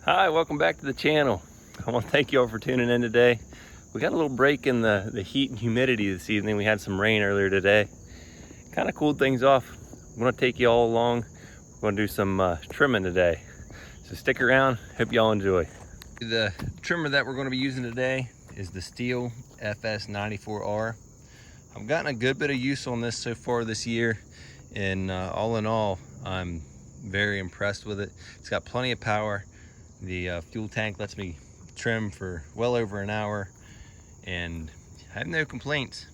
Hi, welcome back to the channel. I want to thank you all for tuning in today. We got a little break in the heat and humidity this evening. We had some rain earlier today. Kind of cooled things off. I'm going to take you all along. We're going to do some trimming today. So stick around. Hope y'all enjoy. The trimmer that we're going to be using today is the Stihl FS94R. I've gotten a good bit of use on this so far this year, and all in all, I'm very impressed with it. It's got plenty of power. The fuel tank lets me trim for well over an hour, and I have no complaints.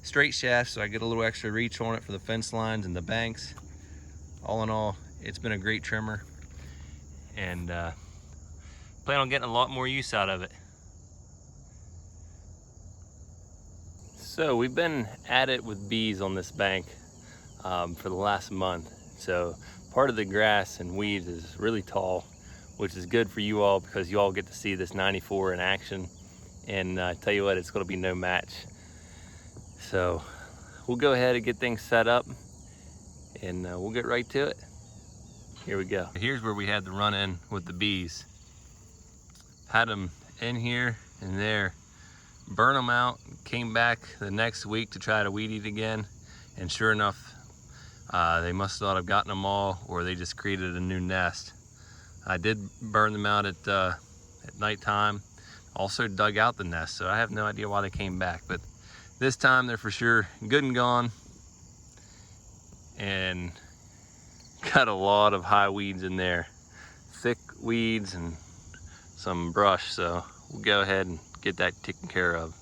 Straight shaft, so I get a little extra reach on it for the fence lines and the banks. All in all, it's been a great trimmer, and plan on getting a lot more use out of it. So we've been at it with bees on this bank for the last month. So part of the grass and weeds is really tall, which is good for you all because you all get to see this 94 in action. And I tell you what, it's going to be no match. So we'll go ahead and get things set up, and we'll get right to it. Here we go. Here's where we had the run-in with the bees. Had them in here and there, burn them out, came back the next week to try to weed eat again, and sure enough, they must not have gotten them all, or they just created a new nest. I did burn them out at nighttime. Also dug out the nest, so I have no idea why they came back, but this time they're for sure good and gone, and got a lot of high weeds in there, thick weeds and some brush, so we'll go ahead and get that taken care of.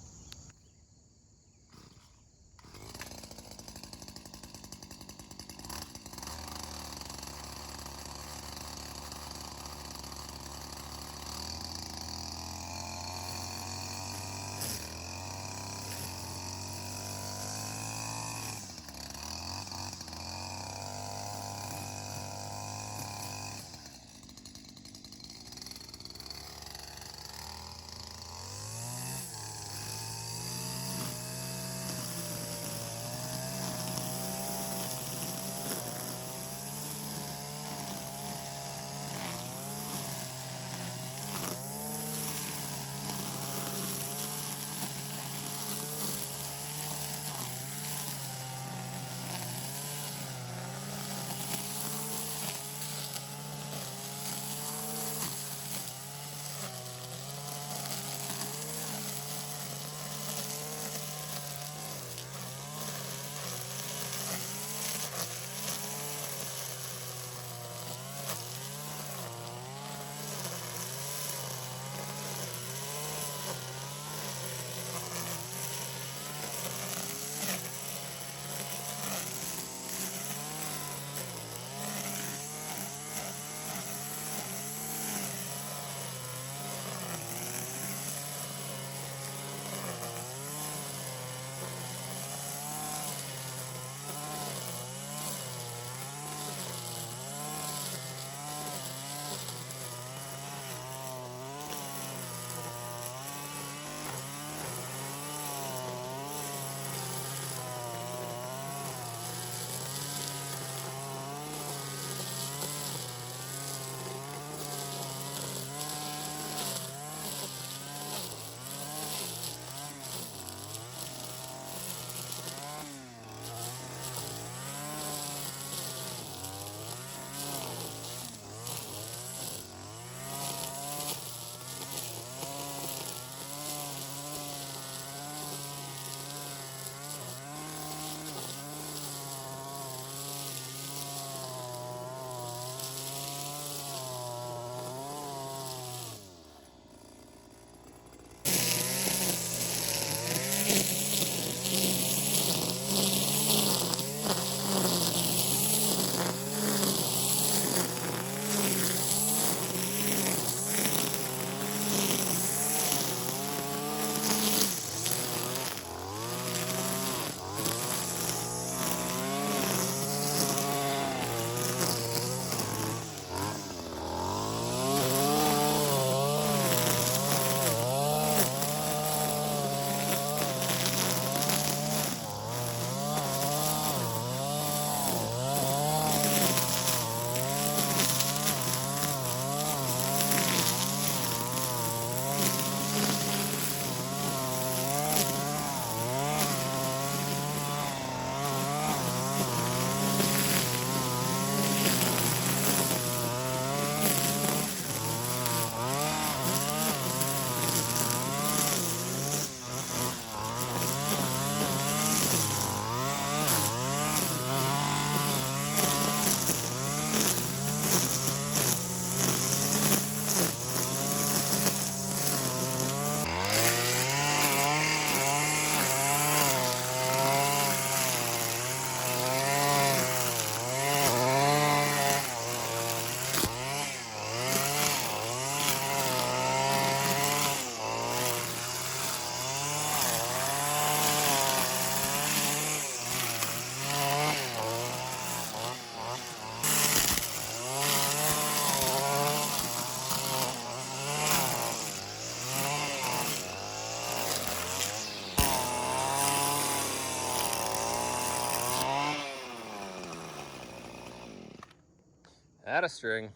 of string.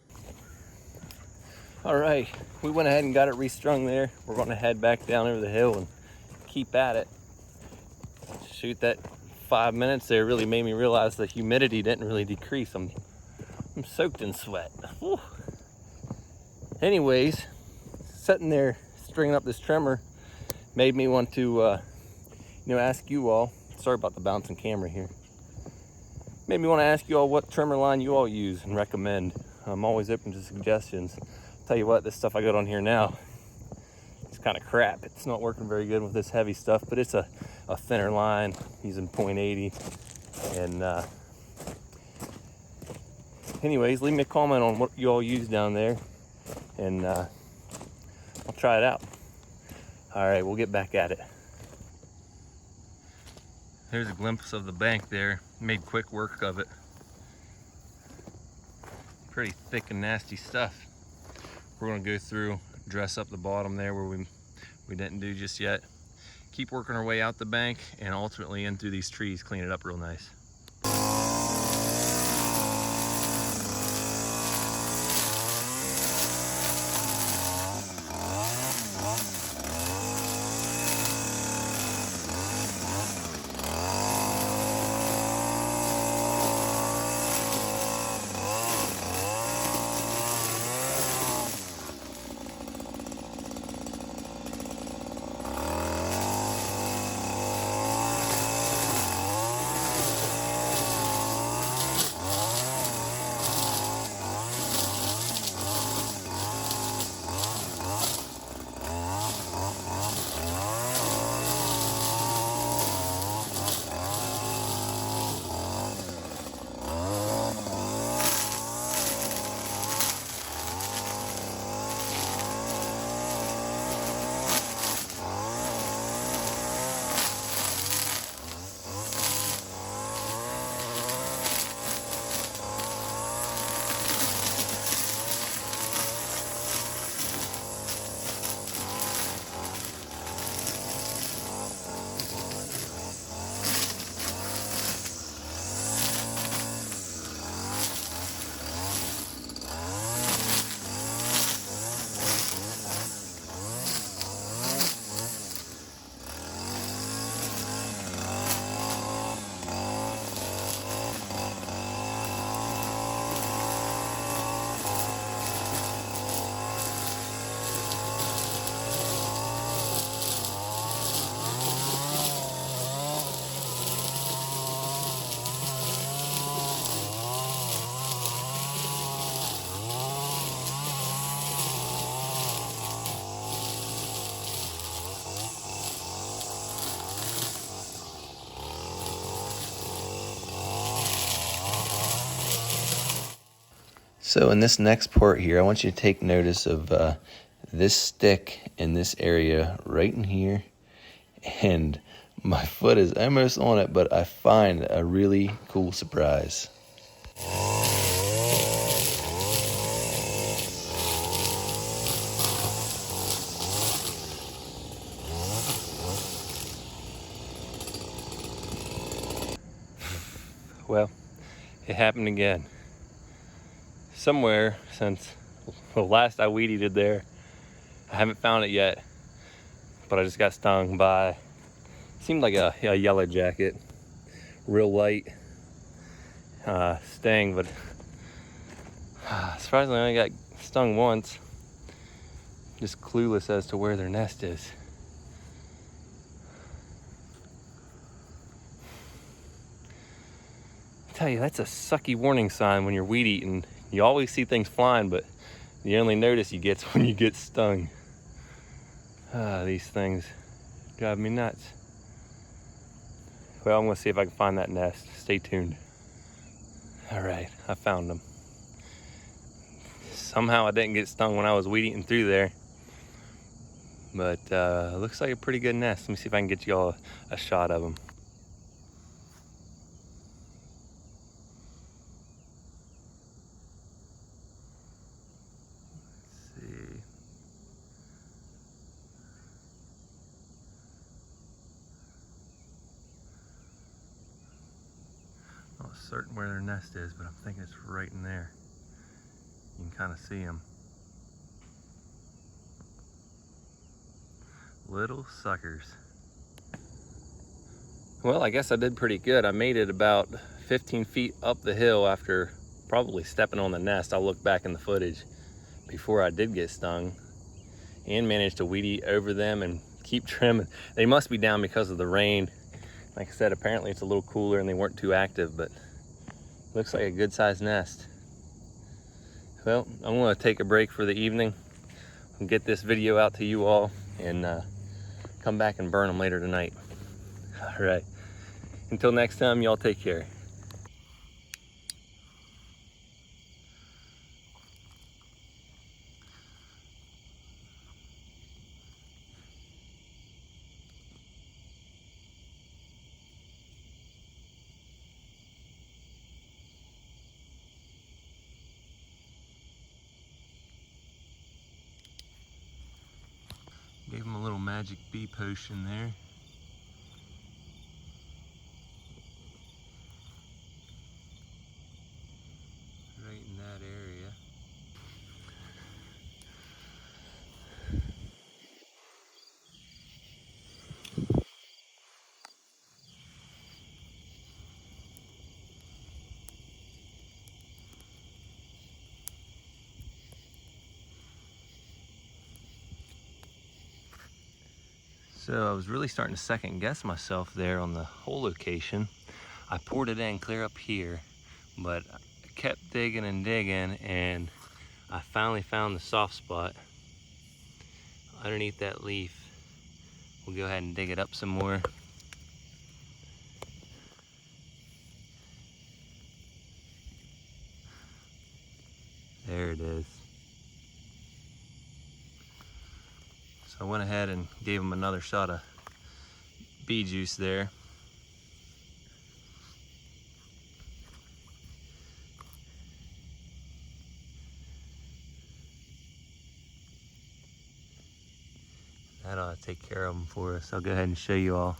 All right, we went ahead and got it restrung there. We're gonna head back down over the hill and keep at it. Shoot, that 5 minutes there really made me realize the humidity didn't really decrease. I'm soaked in sweat. Whew. Anyways, sitting there stringing up this trimmer made me want to ask you all, sorry about the bouncing camera here, made me want to ask you all what trimmer line you all use and recommend. I'm always open to suggestions. Tell you what, this stuff I got on here now, it's kind of crap. It's not working very good with this heavy stuff, but it's a thinner line using 0.80. And anyways, leave me a comment on what you all use down there, and I'll try it out. All right, we'll get back at it. There's a glimpse of the bank there. Made quick work of it. Pretty thick and nasty stuff. We're gonna go through, dress up the bottom there where we didn't do just yet. Keep working our way out the bank and ultimately in through these trees, clean it up real nice. So in this next part here, I want you to take notice of this stick in this area right in here. And my foot is almost on it, but I find a really cool surprise. Well, it happened again. Somewhere since the last I weed eated there, I haven't found it yet, but I just got stung by, seemed like a yellow jacket, real light sting, but surprisingly I only got stung once. Just clueless as to where their nest is. I tell you, that's a sucky warning sign when you're weed eating. You always see things flying, but the only notice you get's when you get stung. These things drive me nuts. Well, I'm gonna see if I can find that nest. Stay tuned. All right, I found them. Somehow I didn't get stung when I was weed eating through there, but it looks like a pretty good nest. Let me see if I can get you all a shot of them. Not certain where their nest is, but I'm thinking it's right in there. You can kind of see them. Little suckers. Well, I guess I did pretty good. I made it about 15 feet up the hill after probably stepping on the nest. I'll look back in the footage before I did get stung, and managed to weed eat over them and keep trimming. They must be down because of the rain. Like I said, apparently it's a little cooler and they weren't too active, but looks like a good sized nest. Well, I'm gonna take a break for the evening and get this video out to you all, and come back and burn them later tonight. All right, until next time, y'all take care. Gave him a little magic bee potion there. Right in that area. So I was really starting to second guess myself there on the hole location. I poured it in clear up here, but I kept digging and digging, and I finally found the soft spot underneath that leaf. We'll go ahead and dig it up some more. There it is. So I went ahead and gave him another shot of bee juice there. That ought to take care of them for us. I'll go ahead and show you all.